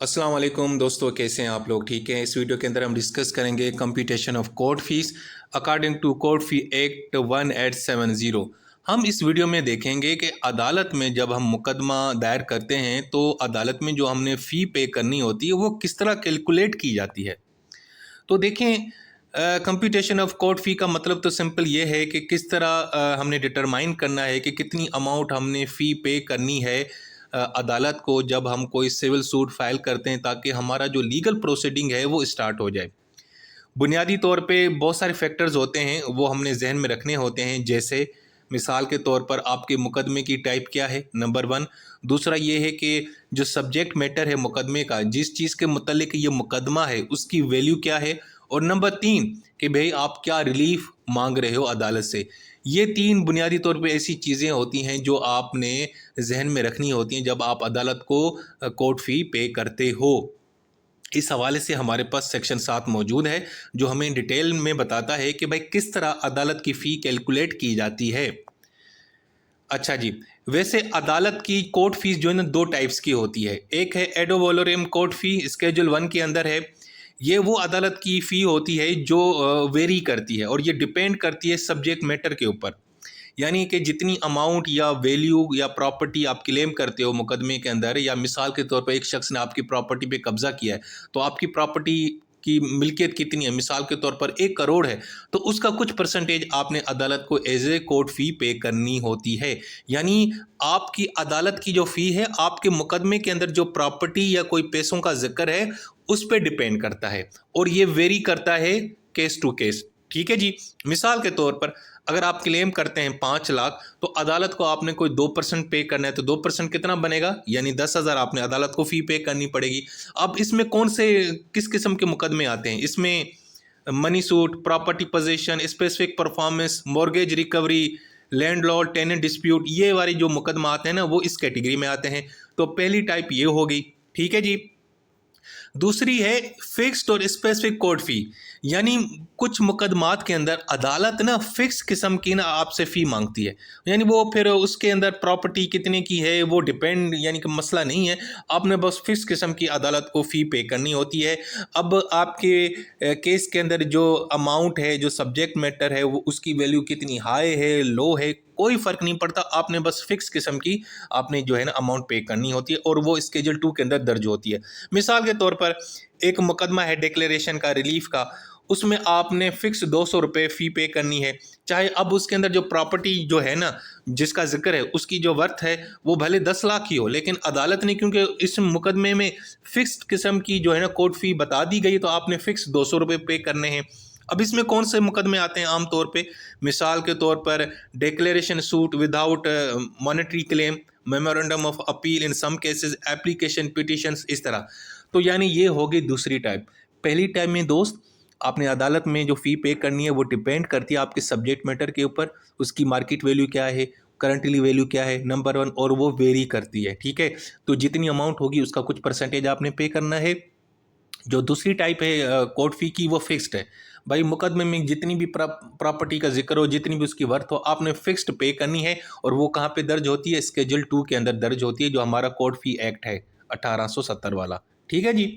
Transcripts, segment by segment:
अस्सलाम वालेकुम दोस्तों, कैसे हैं आप लोग? ठीक हैं। इस वीडियो के अंदर हम डिस्कस करेंगे computation of court fees according to court fee act 1870। हम इस वीडियो में देखेंगे कि अदालत में जब हम मुकदमा दायर करते हैं तो अदालत में जो हमने फ़ी पे करनी होती है वो किस तरह कैलकुलेट की जाती है। तो देखें, कंप्यूटेशन ऑफ कोर्ट फ़ी का मतलब तो सिंपल ये है कि किस तरह हमने डिटरमाइन करना है कि कितनी अमाउंट हमने फ़ी पे करनी है अदालत को जब हम कोई सिविल सूट फाइल करते हैं, ताकि हमारा जो लीगल प्रोसीडिंग है वो स्टार्ट हो जाए। बुनियादी तौर पे बहुत सारे फैक्टर्स होते हैं, वो हमने जहन में रखने होते हैं। जैसे मिसाल के तौर पर आपके मुकदमे की टाइप क्या है, नंबर वन। दूसरा ये है कि जो सब्जेक्ट मैटर है मुकदमे का, जिस चीज़ के मुतल्लिक ये मुकदमा है उसकी वैल्यू क्या है। और नंबर तीन कि भाई आप क्या रिलीफ मांग रहे हो अदालत से। ये तीन बुनियादी तौर पे ऐसी चीज़ें होती हैं जो आपने जहन में रखनी होती हैं जब आप अदालत को कोर्ट फ़ी पे करते हो। इस हवाले से हमारे पास सेक्शन 7 मौजूद है, जो हमें डिटेल में बताता है कि भाई किस तरह अदालत की फ़ी कैलकुलेट की जाती है। अच्छा जी, वैसे अदालत की कोर्ट फीस जो है ना, दो टाइप्स की होती है। एक है एडो वोलोरियम कोर्ट फ़ी, स्केड्यूल 1 के अंदर है। ये वो अदालत की फ़ी होती है जो वेरी करती है और ये डिपेंड करती है सब्जेक्ट मैटर के ऊपर। यानी कि जितनी अमाउंट या वैल्यू या प्रॉपर्टी आप क्लेम करते हो मुकदमे के अंदर, या मिसाल के तौर पर एक शख्स ने आपकी प्रॉपर्टी पे कब्जा किया है, तो आपकी प्रॉपर्टी की मिल्कियत कितनी है, मिसाल के तौर पर 1 करोड़ है, तो उसका कुछ परसेंटेज आपने अदालत को एज ए कोर्ट फ़ी पे करनी होती है। यानी आपकी अदालत की जो फ़ी है आपके मुकदमे के अंदर जो प्रॉपर्टी या कोई पैसों का जिक्र है उस पर डिपेंड करता है, और ये वेरी करता है केस टू केस। ठीक है जी। मिसाल के तौर पर अगर आप क्लेम करते हैं 5 लाख, तो अदालत को आपने कोई 2% पे करना है, तो 2% कितना बनेगा, यानी 10,000 आपने अदालत को फ़ी पे करनी पड़ेगी। अब इसमें कौन से किस किस्म के मुकदमे आते हैं? इसमें money suit, property position, specific performance, mortgage recovery, landlord tenant dispute, ये वाले जो मुकदमा आते हैं ना, वो इस कैटेगरी में आते हैं। तो पहली टाइप ये हो गई। ठीक है जी। दूसरी है फिक्स्ड और स्पेसिफिक कोर्ट फी। यानी कुछ मुकदमात के अंदर अदालत ना फिक्स किस्म की ना आपसे फ़ी मांगती है। यानी वो फिर उसके अंदर प्रॉपर्टी कितने की है वो डिपेंड, यानी कि मसला नहीं है, आपने बस फिक्स किस्म की अदालत को फ़ी पे करनी होती है। अब आपके केस के अंदर जो अमाउंट है, जो सब्जेक्ट मैटर है, वो उसकी वैल्यू कितनी हाई है, लो है, कोई फ़र्क नहीं पड़ता। आपने बस फिक्स किस्म की आपने जो है ना अमाउंट पे करनी होती है, और वो स्केड्यूल 2 के अंदर दर्ज होती है। मिसाल के तौर पर एक मुकदमा है डिक्लेरेशन का, रिलीफ का, उसमें आपने फिक्स 200 रुपये फ़ी पे करनी है। चाहे अब उसके अंदर जो प्रॉपर्टी जो है ना जिसका जिक्र है उसकी जो वर्थ है वो भले 10 लाख ही हो, लेकिन अदालत ने क्योंकि इस मुकदमे में फिक्स्ड किस्म की जो है ना कोर्ट फ़ी बता दी गई, तो आपने फिक्स 200 रुपये पे करने हैं। अब इसमें कौन से मुकदमे आते हैं आम तौर पे? मिसाल के तौर पर declaration suit without monetary claim, memorandum of appeal in some cases, application petitions, इस तरह। तो यानी ये होगी दूसरी टाइप। पहली टाइप में दोस्त, आपने अदालत में जो फ़ी पे करनी है वो डिपेंड करती है आपके सब्जेक्ट मैटर के ऊपर, उसकी मार्केट वैल्यू क्या है, करंटली वैल्यू क्या है, नंबर वन, और वो वेरी करती है। ठीक है। तो जितनी अमाउंट होगी उसका कुछ परसेंटेज आपने पे करना है। जो दूसरी टाइप है कोर्ट फी की, वो फिक्स्ड है। भाई मुकदमे में जितनी भी प्रॉपर्टी का जिक्र हो, जितनी भी उसकी वर्थ हो, आपने फिक्स्ड पे करनी है, और वो कहाँ पे दर्ज होती है? स्केड्यूल 2 के अंदर दर्ज होती है, जो हमारा कोर्ट फी एक्ट है 1870 वाला। ठीक है जी।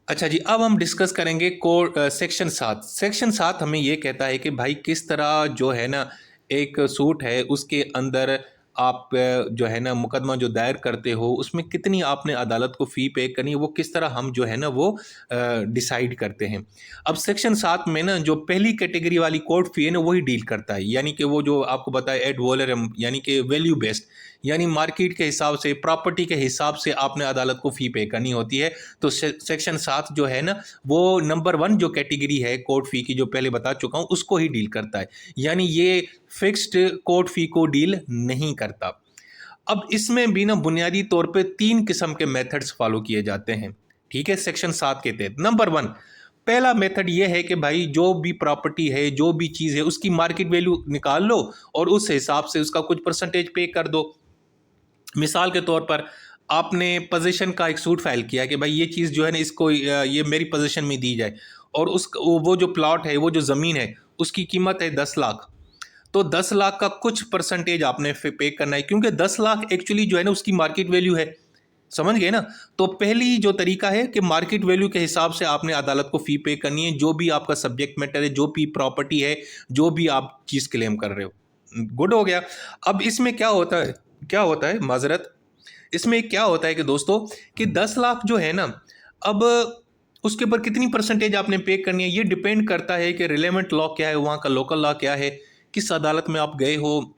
अच्छा जी, अब हम डिस्कस करेंगे कोड सेक्शन 7। सेक्शन 7 हमें ये कहता है कि भाई किस तरह जो है ना एक सूट है उसके अंदर आप जो है ना मुकदमा जो दायर करते हो उसमें कितनी आपने अदालत को फ़ी पे करनी है, वो किस तरह हम जो है ना वो डिसाइड करते हैं। अब सेक्शन 7 में ना जो पहली कैटेगरी वाली कोर्ट फ़ी है ना वही डील करता है, यानी कि वो जो आपको बताया एड वोलरम, यानी कि वैल्यू बेस्ड, यानी मार्केट के हिसाब से, प्रॉपर्टी के हिसाब से आपने अदालत को फ़ी पे करनी होती है। तो सेक्शन 7 जो है ना वो नंबर 1 जो कैटेगरी है कोर्ट फ़ी की, जो पहले बता चुका हूँ, उसको ही डील करता है। यानी ये फिक्स्ड कोर्ट फ़ी को डील नहीं करता। अब इसमें भी ना बुनियादी तौर पे 3 किस्म के मेथड्स फॉलो किए जाते हैं। ठीक है, सेक्शन 7 के तहत। नंबर 1, पहला मेथड ये है कि भाई जो भी प्रॉपर्टी है, जो भी चीज़ है, उसकी मार्केट वैल्यू निकाल लो और उस हिसाब से उसका कुछ परसेंटेज पे कर दो। मिसाल के तौर पर आपने पोजीशन का एक सूट फाइल किया कि भाई ये चीज़ जो है ना इसको ये मेरी पोजीशन में दी जाए, और उस वो जो प्लॉट है, वो जो ज़मीन है, उसकी कीमत है 10 लाख। तो 10 लाख का कुछ परसेंटेज आपने पे करना है, क्योंकि 10 लाख एक्चुअली जो है ना उसकी मार्केट वैल्यू है। समझ गए ना। तो पहली जो तरीका है कि मार्केट वैल्यू के हिसाब से आपने अदालत को फ़ी पे करनी है, जो भी आपका सब्जेक्ट मैटर है, जो भी प्रॉपर्टी है, जो भी आप चीज़ क्लेम कर रहे हो। गुड हो गया। अब इसमें क्या होता है माजरत, इसमें क्या होता है कि दोस्तों कि 10 लाख जो है ना, अब उसके ऊपर कितनी परसेंटेज आपने पे करनी है ये डिपेंड करता है कि रिलेवेंट लॉ क्या है, वहाँ का लोकल लॉ क्या है, किस अदालत में आप गए हो,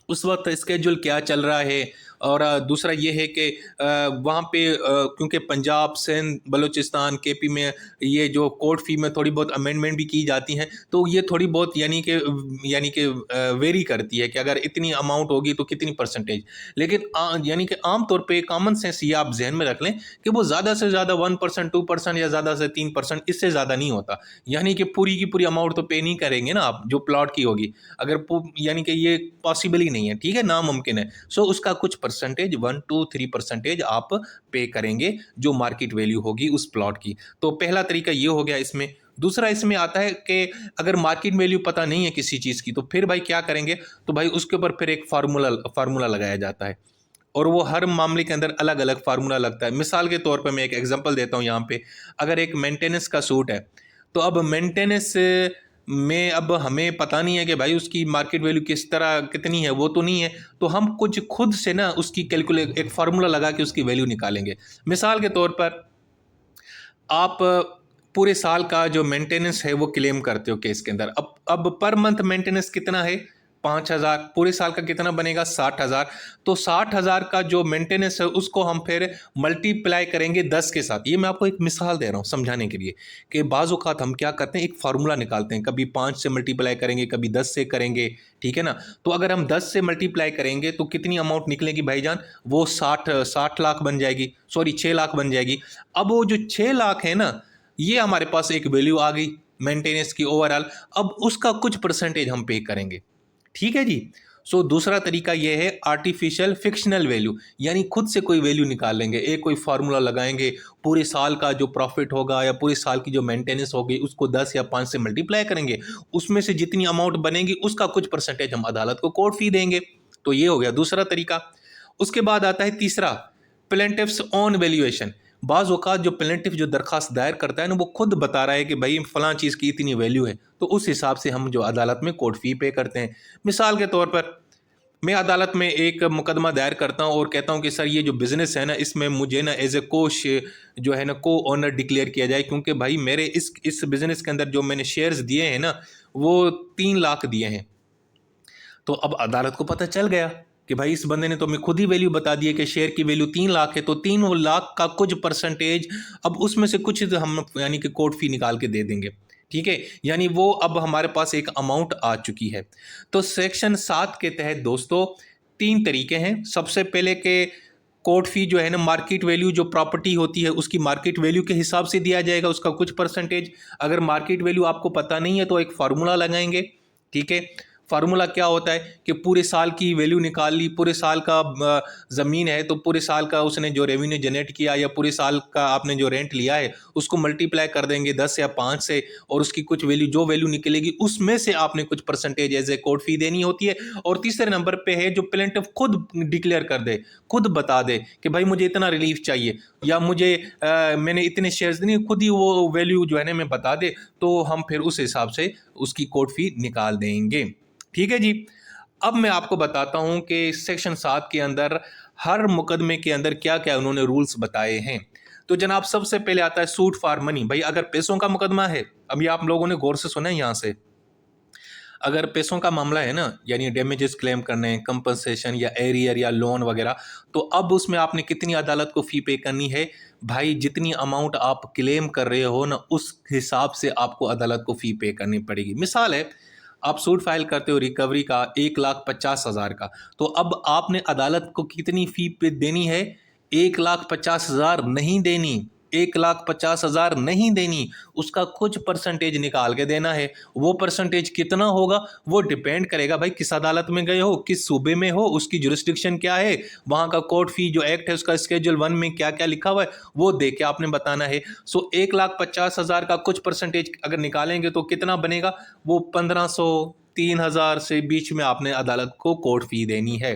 उस वक्त स्केड्यूल क्या चल रहा है। और दूसरा ये है कि वहाँ पे क्योंकि पंजाब, सिंध, बलूचिस्तान, केपी में ये जो कोर्ट फी में थोड़ी बहुत अमेंडमेंट भी की जाती हैं, तो ये थोड़ी बहुत यानी कि वेरी करती है कि अगर इतनी अमाउंट होगी तो कितनी परसेंटेज। लेकिन यानी कि आम तौर पे कॉमन सेंस ये आप जहन में रख लें कि वो ज़्यादा से ज़्यादा 1%, 2% या ज़्यादा से 3%, इससे ज़्यादा नहीं होता। यानी कि पूरी की पूरी अमाउंट तो पे नहीं करेंगे ना आप, जो प्लॉट की होगी, अगर यानी कि ये पॉसिबल ही नहीं है, ठीक है, नामुमकिन है। सो उसका कुछ परसेंटेज 1, 2, 3% आप पे करेंगे जो मार्केट वैल्यू होगी उस प्लॉट की। तो पहला तरीका ये हो गया इसमें। दूसरा इसमें आता है कि अगर मार्केट वैल्यू पता नहीं है किसी चीज़ की, तो फिर भाई क्या करेंगे, तो भाई उसके ऊपर फिर एक फार्मूला लगाया जाता है, और वो हर मामले के अंदर अलग अलग फार्मूला लगता है। मिसाल के तौर पर मैं एक एग्जांपल देता हूँ यहाँ पे, अगर एक मेंटेनेंस का सूट है, तो अब मेंटेनेंस में अब हमें पता नहीं है कि भाई उसकी मार्केट वैल्यू किस तरह कितनी है, वो तो नहीं है, तो हम कुछ खुद से ना उसकी कैलकुलेट एक फार्मूला लगा के उसकी वैल्यू निकालेंगे। मिसाल के तौर पर आप पूरे साल का जो मेंटेनेंस है वो क्लेम करते हो केस के अंदर। अब पर मंथ मेंटेनेंस कितना है, 5,000, पूरे साल का कितना बनेगा, 60,000। तो 60,000 का जो मेंटेनेंस है उसको हम फिर मल्टीप्लाई करेंगे 10 के साथ। ये मैं आपको एक मिसाल दे रहा हूँ समझाने के लिए कि बाज़ औक़ात हम क्या करते हैं, एक फार्मूला निकालते हैं, कभी 5 से मल्टीप्लाई करेंगे, कभी 10 से करेंगे, ठीक है ना। तो अगर हम 10 से मल्टीप्लाई करेंगे तो कितनी अमाउंट निकलेगी भाईजान, वो 60 लाख बन जाएगी, सॉरी 6 लाख बन जाएगी। अब वो जो 6 लाख है ना, ये हमारे पास एक वैल्यू आ गई मेंटेनेंस की ओवरऑल। अब उसका कुछ परसेंटेज हम पे करेंगे, ठीक है जी। सो दूसरा तरीका यह है आर्टिफिशियल फिक्शनल वैल्यू, यानी खुद से कोई वैल्यू निकाल लेंगे, एक कोई फार्मूला लगाएंगे, पूरे साल का जो प्रॉफिट होगा या पूरे साल की जो मेंटेनेंस होगी उसको 10 या 5 से मल्टीप्लाई करेंगे, उसमें से जितनी अमाउंट बनेगी उसका कुछ परसेंटेज हम अदालत को कोर्ट फी देंगे। तो ये हो गया दूसरा तरीका। उसके बाद आता है तीसरा, प्लेंटिफ्स ऑन वैल्यूएशन। बाज़ औक़ात जो प्लेंटिफ जो दरख्वास्त दायर करता है ना, वो खुद बता रहा है कि भाई फ़लाँ चीज़ की इतनी वैल्यू है, तो उस हिसाब से हम जो अदालत में कोर्ट फ़ी पे करते हैं। मिसाल के तौर पर मैं अदालत में एक मुकदमा दायर करता हूँ और कहता हूँ कि सर ये जो बिज़नेस है ना, इसमें मुझे ना एज ए जो है ना को ओनर डिक्लेयर किया जाए, क्योंकि भाई मेरे इस बिज़नेस के अंदर जो मैंने शेयर्स दिए हैं ना, वो 3 लाख दिए हैं। तो अब अदालत को पता चल गया कि भाई इस बंदे ने तो मैं खुद ही वैल्यू बता दी है कि शेयर की वैल्यू 3 लाख है, तो 3 लाख का कुछ परसेंटेज, अब उसमें से कुछ हम यानी कि कोर्ट फी निकाल के दे देंगे, ठीक है। यानी वो अब हमारे पास एक अमाउंट आ चुकी है। तो सेक्शन 7 के तहत दोस्तों 3 तरीके हैं। सबसे पहले के कोर्ट फी जो है ना, मार्केट वैल्यू जो प्रॉपर्टी होती है उसकी मार्केट वैल्यू के हिसाब से दिया जाएगा, उसका कुछ परसेंटेज। अगर मार्केट वैल्यू आपको पता नहीं है तो एक फार्मूला लगाएंगे, ठीक है। फार्मूला क्या होता है कि पूरे साल की वैल्यू निकाल ली, पूरे साल का ज़मीन है तो पूरे साल का उसने जो रेवेन्यू जनरेट किया या पूरे साल का आपने जो रेंट लिया है उसको मल्टीप्लाई कर देंगे 10 या 5 से, और उसकी कुछ वैल्यू जो वैल्यू निकलेगी उसमें से आपने कुछ percentage as a court fee देनी होती है। और तीसरे नंबर पे है जो प्लेंटिफ खुद डिक्लेयर कर दे, खुद बता दे कि भाई मुझे इतना रिलीफ चाहिए या मुझे मैंने इतने शेयर्स देने, खुद ही वो वैल्यू जो है ना मैं बता दे, तो हम फिर उस हिसाब से उसकी कोर्ट फी निकाल देंगे, ठीक है जी। अब मैं आपको बताता हूं कि सेक्शन 7 के अंदर हर मुकदमे के अंदर क्या क्या उन्होंने रूल्स बताए हैं। तो जनाब सबसे पहले आता है सूट फॉर मनी। भाई अगर पैसों का मुकदमा है, अभी आप लोगों ने गौर से सुना है यहाँ से, अगर पैसों का मामला है ना, यानी डैमेजेस क्लेम करने, कंपनसेशन या एरियर या लोन वगैरह, तो अब उसमें आपने कितनी अदालत को फ़ी पे करनी है, भाई जितनी अमाउंट आप क्लेम कर रहे हो ना उस हिसाब से आपको अदालत को फ़ी पे करनी पड़ेगी। मिसाल है, आप सूट फाइल करते हो रिकवरी का 1,50,000 का, तो अब आपने अदालत को कितनी फ़ी पे देनी है, 1,50,000 नहीं देनी, 1,50,000 नहीं देनी, उसका कुछ परसेंटेज निकाल के देना है। वो परसेंटेज कितना होगा वो डिपेंड करेगा भाई किस अदालत में गए हो, किस सूबे में हो, उसकी जुरिस्डिक्शन क्या है, वहाँ का कोर्ट फी जो एक्ट है उसका स्केड्यूल 1 में क्या क्या लिखा हुआ है वो देख के आपने बताना है। सो 1,50,000 का कुछ परसेंटेज अगर निकालेंगे तो कितना बनेगा, वो 1,500 3,000 से बीच में आपने अदालत को कोर्ट फी देनी है।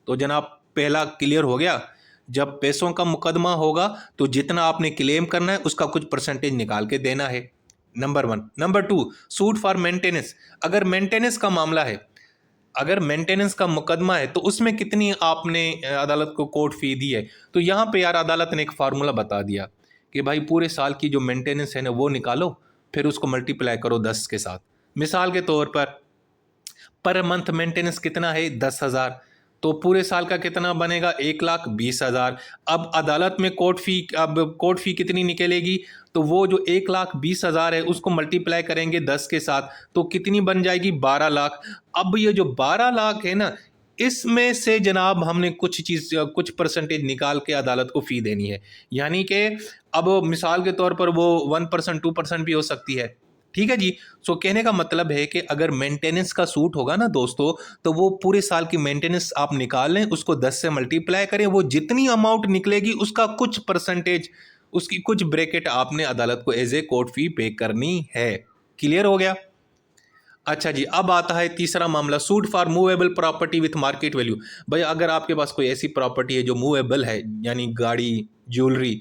तो जनाब पहला क्लियर हो गया। जब पैसों का मुकदमा होगा तो जितना आपने क्लेम करना है उसका कुछ परसेंटेज निकाल के देना है, number 1। Number 2, suit for maintenance. अगर मेंटेनेंस का मामला है, अगर मेंटेनेंस का मुकदमा है तो उसमें कितनी आपने अदालत को कोर्ट फी दी है। तो यहाँ पे यार अदालत ने एक फार्मूला बता दिया कि भाई पूरे साल की जो मेंटेनेंस है ना वो निकालो, फिर उसको मल्टीप्लाई करो 10 के साथ। मिसाल के तौर पर मंथ मेंटेनेंस कितना है, 10,000, तो पूरे साल का कितना बनेगा, 1,20,000। अब अदालत में कोर्ट फी कितनी निकलेगी, तो वो जो 1,20,000 है उसको मल्टीप्लाई करेंगे 10 के साथ, तो कितनी बन जाएगी, 12 लाख। अब ये जो 12 लाख है ना, इसमें से जनाब हमने कुछ परसेंटेज निकाल के अदालत को फ़ी देनी है। यानी कि अब मिसाल के तौर पर वो 1%, 2% भी हो सकती है। ठीक है जी। सो कहने का मतलब है कि अगर मेंटेनेंस का सूट होगा ना दोस्तों, तो वो पूरे साल की मेंटेनेंस आप निकाल लें, उसको 10 से मल्टीप्लाई करें, वो जितनी अमाउंट निकलेगी उसका कुछ परसेंटेज, उसकी कुछ ब्रैकेट आपने अदालत को एज ए कोर्ट फी पे करनी है। क्लियर हो गया। अच्छा जी, अब आता है तीसरा मामला, suit for movable property with market value. भाई अगर आपके पास कोई ऐसी प्रॉपर्टी है जो मूवेबल है, यानी गाड़ी, ज्वेलरी,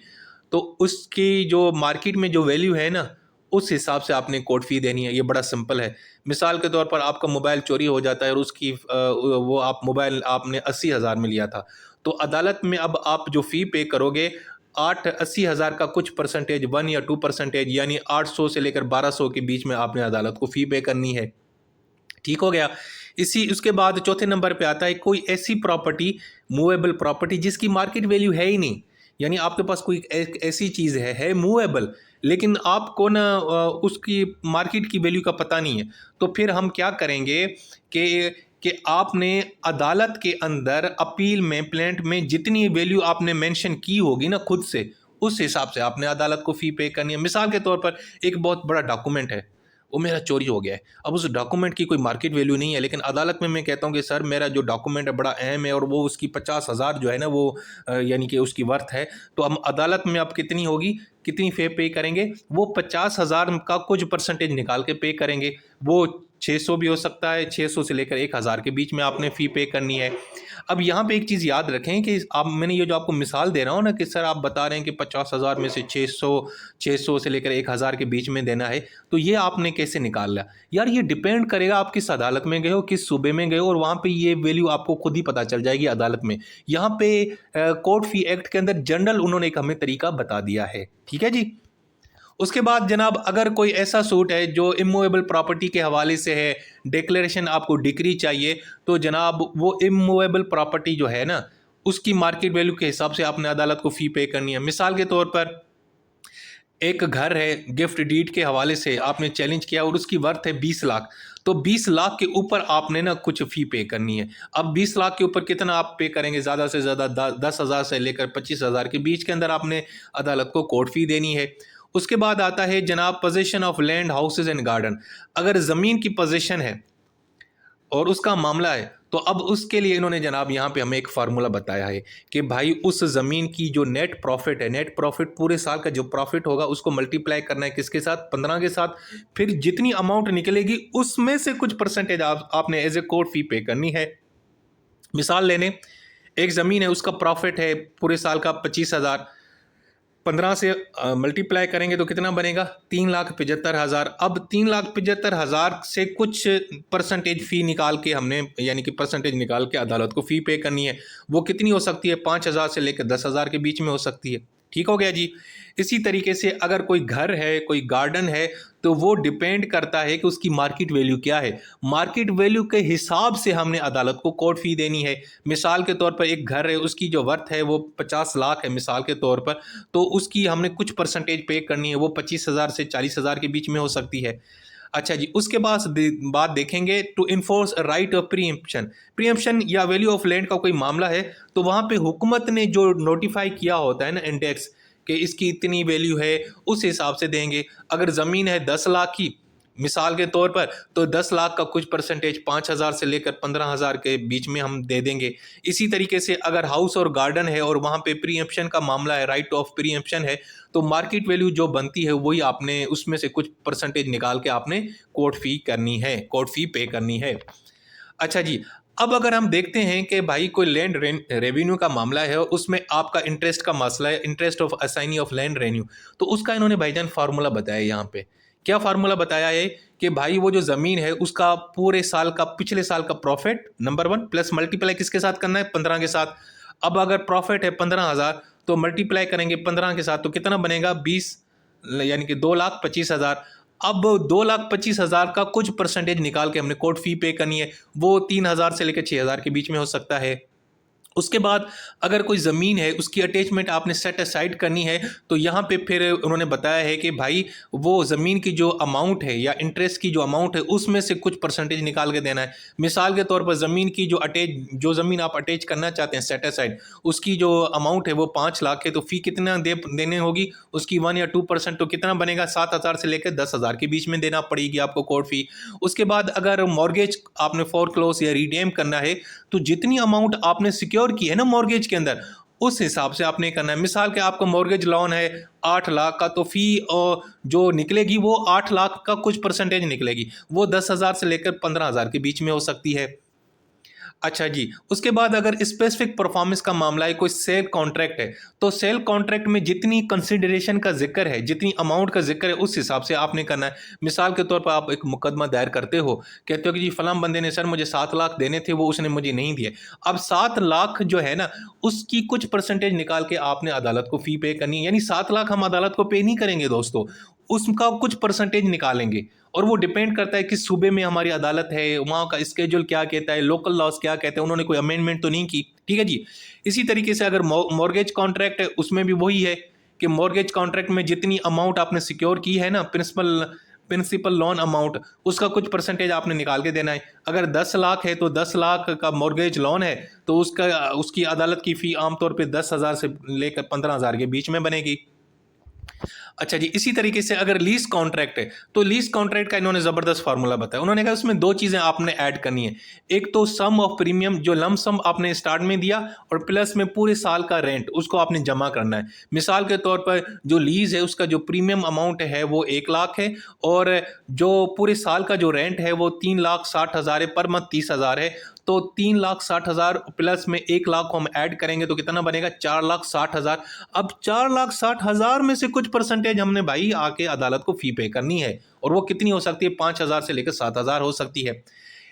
तो उसकी जो मार्केट में जो वैल्यू है ना, उस हिसाब से आपने कोर्ट फी देनी है। ये बड़ा सिंपल है। मिसाल के तौर पर आपका मोबाइल चोरी हो जाता है और उसकी वो आप मोबाइल आपने 80,000 में लिया था, तो अदालत में अब आप जो फ़ी पे करोगे, 80,000 का कुछ परसेंटेज 1 या 2%, यानी 800 से लेकर 1200 के बीच में आपने अदालत को फ़ी पे करनी है। ठीक हो गया। उसके बाद चौथे नंबर पे आता है कोई ऐसी प्रॉपर्टी, मूवेबल प्रॉपर्टी, जिसकी मार्केट वैल्यू है ही नहीं। यानी आपके पास कोई ऐसी चीज़ है मूवेबल, लेकिन आपको ना उसकी मार्केट की वैल्यू का पता नहीं है। तो फिर हम क्या करेंगे कि आपने अदालत के अंदर अपील में, प्लेंट में जितनी वैल्यू आपने मेंशन की होगी ना खुद से, उस हिसाब से आपने अदालत को फ़ी पे करनी है। मिसाल के तौर पर एक बहुत बड़ा डॉक्यूमेंट है, वो मेरा चोरी हो गया है। अब उस डॉक्यूमेंट की कोई मार्केट वैल्यू नहीं है, लेकिन अदालत में मैं कहता हूँ कि सर मेरा जो डॉक्यूमेंट है बड़ा अहम है और वो उसकी 50,000 जो है ना वो यानी कि उसकी वर्थ है। तो हम अदालत में अब कितनी होगी, कितनी फ़ी पे करेंगे, वो 50,000 का कुछ परसेंटेज निकाल के पे करेंगे। वो 600 भी हो सकता है, 600 से लेकर 1,000 के बीच में आपने फ़ी पे करनी है। अब यहाँ पे एक चीज़ याद रखें कि आप, मैंने ये जो आपको मिसाल दे रहा हूँ ना कि सर आप बता रहे हैं कि 50,000 में से 600 से लेकर 1,000 के बीच में देना है, तो ये आपने कैसे निकाल लिया यार। ये डिपेंड करेगा आप किस अदालत में गए हो, किस सूबे में गए हो, और वहाँ पे ये वैल्यू आपको खुद ही पता चल जाएगी अदालत में। यहाँ पे कोर्ट फी एक्ट के अंदर जनरल उन्होंने एक हमें तरीका बता दिया है। ठीक है जी। उसके बाद जनाब अगर कोई ऐसा सूट है जो इमूवेबल प्रॉपर्टी के हवाले से है, डिक्लेरेशन आपको डिक्री चाहिए, तो जनाब वो इमूवेबल प्रॉपर्टी जो है ना, उसकी मार्केट वैल्यू के हिसाब से आपने अदालत को फ़ी पे करनी है। मिसाल के तौर पर एक घर है, गिफ्ट डीड के हवाले से आपने चैलेंज किया और उसकी वर्थ है 20 लाख, तो 20 लाख के ऊपर आपने ना कुछ फ़ी पे करनी है। अब 20 लाख के ऊपर कितना आप पे करेंगे, ज़्यादा से ज़्यादा 10,000 से लेकर 25,000 के बीच के अंदर आपने अदालत को कोर्ट फ़ी देनी है। उसके बाद आता है जनाब position of land, houses and garden. अगर ज़मीन की पोजीशन है और उसका मामला है, तो अब उसके लिए इन्होंने जनाब यहाँ पे हमें एक फार्मूला बताया है कि भाई उस ज़मीन की जो नेट प्रॉफिट है, नेट प्रॉफिट पूरे साल का जो प्रॉफिट होगा उसको मल्टीप्लाई करना है किसके साथ, 15 के साथ। फिर जितनी अमाउंट निकलेगी उसमें से कुछ परसेंटेज आपने एज ए कोर्ट फी पे करनी है। मिसाल लेने, एक ज़मीन है, उसका प्रॉफिट है पूरे साल का 25,000, 15 से मल्टीप्लाई करेंगे तो कितना बनेगा, 3,75,000। अब 3,75,000 से कुछ परसेंटेज फ़ी निकाल के हमने, यानी कि परसेंटेज निकाल के अदालत को फ़ी पे करनी है। वो कितनी हो सकती है, 5,000 से लेकर 10,000 के बीच में हो सकती है। ठीक हो गया जी। इसी तरीके से अगर कोई घर है, कोई गार्डन है, तो वो डिपेंड करता है कि उसकी मार्केट वैल्यू क्या है। मार्केट वैल्यू के हिसाब से हमने अदालत को कोर्ट फी देनी है। मिसाल के तौर पर एक घर है, उसकी जो वर्थ है वो 50 लाख है मिसाल के तौर पर, तो उसकी हमने कुछ परसेंटेज पे करनी है, वो 25,000 से 40,000 के बीच में हो सकती है। अच्छा जी, उसके बाद देखेंगे to enforce right of preemption या वैल्यू ऑफ लैंड का कोई मामला है, तो वहाँ पे हुकूमत ने जो नोटिफाई किया होता है ना इंडेक्स, कि इसकी इतनी वैल्यू है, उस हिसाब से देंगे। अगर ज़मीन है 10 लाख की मिसाल के तौर पर, तो 10 लाख का कुछ परसेंटेज 5,000 से लेकर 15,000 के बीच में हम दे देंगे। इसी तरीके से अगर हाउस और गार्डन है और वहाँ पे प्रीएम्पशन का मामला है, राइट ऑफ प्रीएम्पशन है, तो मार्केट वैल्यू जो बनती है वही आपने उसमें से कुछ परसेंटेज निकाल के आपने कोर्ट फी करनी है, कोर्ट फी पे करनी है। अच्छा जी, अब अगर हम देखते हैं कि भाई कोई लैंड रेवेन्यू का मामला है और उसमें आपका इंटरेस्ट का मसला है, interest of assignee of land revenue, तो उसका इन्होंने भाईजान फार्मूला बताया यहाँ पे। क्या फार्मूला बताया है कि भाई वो जो ज़मीन है उसका पूरे साल का, पिछले साल का प्रॉफिट नंबर 1 प्लस मल्टीप्लाई किसके साथ करना है, 15 के साथ। अब अगर प्रॉफिट है 15,000 तो मल्टीप्लाई करेंगे 15 के साथ तो कितना बनेगा, 20, यानी कि 2,25,000। अब 2,25,000 का कुछ परसेंटेज निकाल के हमने कोर्ट फी पे करनी है, वो 3,000 से लेकर 6,000 के बीच में हो सकता है। उसके बाद अगर कोई ज़मीन है उसकी अटैचमेंट आपने सेट असाइड करनी है, तो यहाँ पे फिर उन्होंने बताया है कि भाई वो ज़मीन की जो अमाउंट है या इंटरेस्ट की जो अमाउंट है उसमें से कुछ परसेंटेज निकाल के देना है। मिसाल के तौर पर ज़मीन की जो ज़मीन आप अटैच करना चाहते हैं सेट असाइड, उसकी जो अमाउंट है वो 5 लाख है, तो फ़ी कितना देने होगी उसकी 1 या 2%, तो कितना बनेगा, 7,000 से लेकर 10,000 के बीच में देना पड़ेगी आपको कोर्ट फी। उसके बाद अगर मॉर्गेज आपने फोरक्लोज या रिडेम करना है, तो जितनी अमाउंट आपने सिक्योर की है ना मॉर्गेज के अंदर, उस हिसाब से आपने करना है। मिसाल के आपका मॉर्गेज लोन है 8 लाख का, तो फी जो निकलेगी वो 8 लाख का कुछ परसेंटेज निकलेगी, वो 10,000 से लेकर 15,000 के बीच में हो सकती है। अच्छा जी, उसके बाद अगर स्पेसिफिक परफॉर्मेंस का मामला है, कोई सेल कॉन्ट्रैक्ट है, तो सेल कॉन्ट्रैक्ट में जितनी कंसिडरेशन का जिक्र है, जितनी अमाउंट का जिक्र है, उस हिसाब से आपने करना है। मिसाल के तौर पर आप एक मुकदमा दायर करते हो, कहते हो कि जी फलां बंदे ने सर मुझे 7 लाख देने थे, वो उसने मुझे नहीं दिए। अब 7 लाख जो है ना, उसकी कुछ परसेंटेज निकाल के आपने अदालत को फ़ी पे करनी है। यानी 7 लाख हम अदालत को पे नहीं करेंगे दोस्तों, उसका कुछ परसेंटेज निकालेंगे, और वो डिपेंड करता है किस सूबे में हमारी अदालत है, वहाँ का स्केड्यूल क्या कहता है, लोकल लॉज क्या कहते हैं, उन्होंने कोई अमेंडमेंट तो नहीं की। ठीक है जी। इसी तरीके से अगर मॉर्गेज कॉन्ट्रैक्ट है, उसमें भी वही है कि मॉर्गेज कॉन्ट्रैक्ट में जितनी अमाउंट आपने सिक्योर की है ना, प्रिंसिपल लोन अमाउंट, उसका कुछ परसेंटेज आपने निकाल के देना है। अगर 10 लाख है तो 10 लाख का मॉर्गेज लोन है, तो उसकी अदालत की फ़ी आमतौर पर 10,000 से लेकर 15,000 के बीच में बनेगी। अच्छा जी, इसी तरीके से अगर लीज कॉन्ट्रैक्ट है, तो लीज कॉन्ट्रैक्ट का इन्होंने ज़बरदस्त फार्मूला बताया। उन्होंने कहा उसमें 2 चीज़ें आपने ऐड करनी है। एक तो सम ऑफ प्रीमियम, जो लम सम आपने स्टार्ट में दिया, और प्लस में पूरे साल का रेंट उसको आपने जमा करना है। मिसाल के तौर पर जो लीज है उसका जो प्रीमियम अमाउंट है वो 1 लाख है, और जो पूरे साल का जो रेंट है वो 3,60,000 है, पर मंथ 30,000 है। तो 3,60,000 प्लस में 1 लाख को हम ऐड करेंगे तो कितना बनेगा, 4,60,000। अब 4,60,000 में से कुछ परसेंटेज हमने भाई आके अदालत को फी पे करनी है, और वो कितनी हो सकती है, 5,000 से लेकर 7,000 हो सकती है।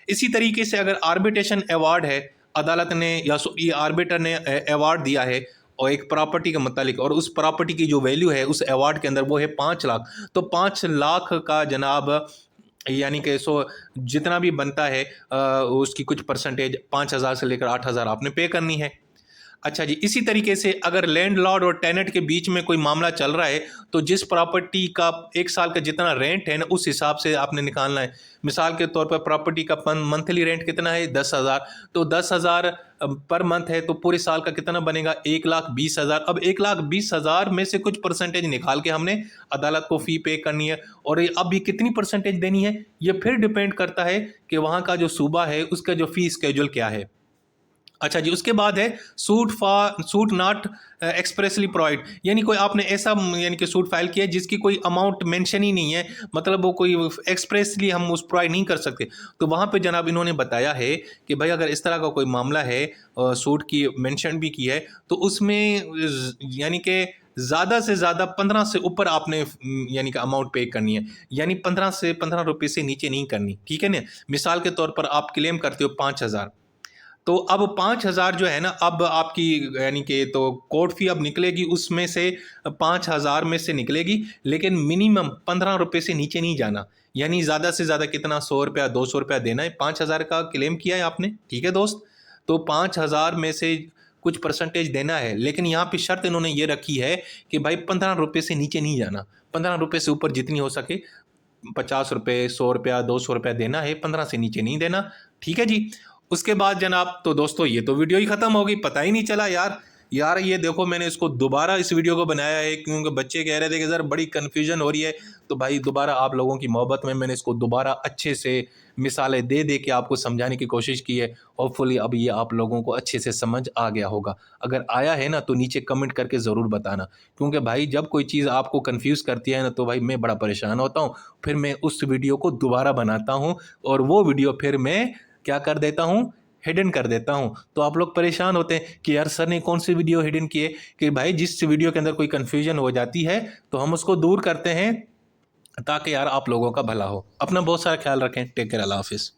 इसी तरीके से अगर आर्बिट्रेशन अवार्ड है, अदालत ने या ये आर्बिटर ने अवार्ड दिया है और एक प्रॉपर्टी के मुतालिक, और उस प्रॉपर्टी की जो वैल्यू है उस अवार्ड के अंदर वो है 5 लाख, तो 5 लाख का जनाब, यानी कि जितना भी बनता है उसकी कुछ परसेंटेज 5,000 से लेकर 8,000 आपने पे करनी है। अच्छा जी, इसी तरीके से अगर लैंडलॉर्ड और टेनेंट के बीच में कोई मामला चल रहा है, तो जिस प्रॉपर्टी का 1 साल का जितना रेंट है ना, उस हिसाब से आपने निकालना है। मिसाल के तौर पर प्रॉपर्टी का मंथली रेंट कितना है, 10,000, तो 10,000 पर मंथ है, तो पूरे साल का कितना बनेगा, 1,20,000। अब 1,20,000 में से कुछ परसेंटेज निकाल के हमने अदालत को फ़ी पे करनी है, और अब ये कितनी परसेंटेज देनी है, ये फिर डिपेंड करता है कि वहाँ का जो सूबा है उसका जो फ़ी स्केड्यूल क्या है। अच्छा जी, उसके बाद है सूट नॉट एक्सप्रेसली प्रोवाइड, यानी कोई आपने ऐसा यानी कि सूट फाइल किया है जिसकी कोई अमाउंट मेंशन ही नहीं है, मतलब वो कोई एक्सप्रेसली हम उस प्रोवाइड नहीं कर सकते, तो वहाँ पे जनाब इन्होंने बताया है कि भाई अगर इस तरह का कोई मामला है, सूट की मेंशन भी की है, तो उसमें यानी कि ज़्यादा से ज़्यादा 15 से ऊपर आपने यानी कि अमाउंट पे करनी है, यानी 15 रुपये से नीचे नहीं करनी। ठीक है ना। मिसाल के तौर पर आप क्लेम करते हो 5,000, तो अब 5,000 जो है ना, अब आपकी यानी कि तो कोर्ट फी अब निकलेगी, उसमें से 5,000 में से निकलेगी, लेकिन मिनिमम 15 रुपये से नीचे नहीं जाना। यानी ज़्यादा से ज़्यादा कितना, 100 रुपया 200 रुपया देना है। 5,000 का क्लेम किया है आपने, ठीक है दोस्त, तो 5,000 में से कुछ परसेंटेज देना है, लेकिन यहाँ पे शर्त इन्होंने ये रखी है कि भाई 15 रुपये से नीचे नहीं जाना, 15 रुपये से ऊपर जितनी हो सके 50 रुपये, 100 रुपया, 200 रुपया देना है, 15 से नीचे नहीं देना। ठीक है जी। उसके बाद जनाब, तो दोस्तों ये तो वीडियो ही ख़त्म हो गई, पता ही नहीं चला यार ये देखो, मैंने इसको दोबारा इस वीडियो को बनाया है क्योंकि बच्चे कह रहे थे कि सर बड़ी कन्फ्यूजन हो रही है, तो भाई दोबारा आप लोगों की मोहब्बत में मैंने इसको दोबारा अच्छे से मिसालें दे दे के आपको समझाने की कोशिश की है। होपफुली अब ये आप लोगों को अच्छे से समझ आ गया होगा। अगर आया है ना, तो नीचे कमेंट करके ज़रूर बताना, क्योंकि भाई जब कोई चीज़ आपको कन्फ्यूज़ करती है ना, तो भाई मैं बड़ा परेशान होता हूँ। फिर मैं उस वीडियो को दोबारा बनाता हूँ, और वो वीडियो फिर मैं क्या कर देता हूँ, हिडन कर देता हूँ। तो आप लोग परेशान होते हैं कि यार सर ने कौन सी वीडियो हिडन की है, कि भाई जिस वीडियो के अंदर कोई कन्फ्यूजन हो जाती है तो हम उसको दूर करते हैं ताकि यार आप लोगों का भला हो। अपना बहुत सारा ख्याल रखें। टेक केयर, अल्लाह हाफिज़।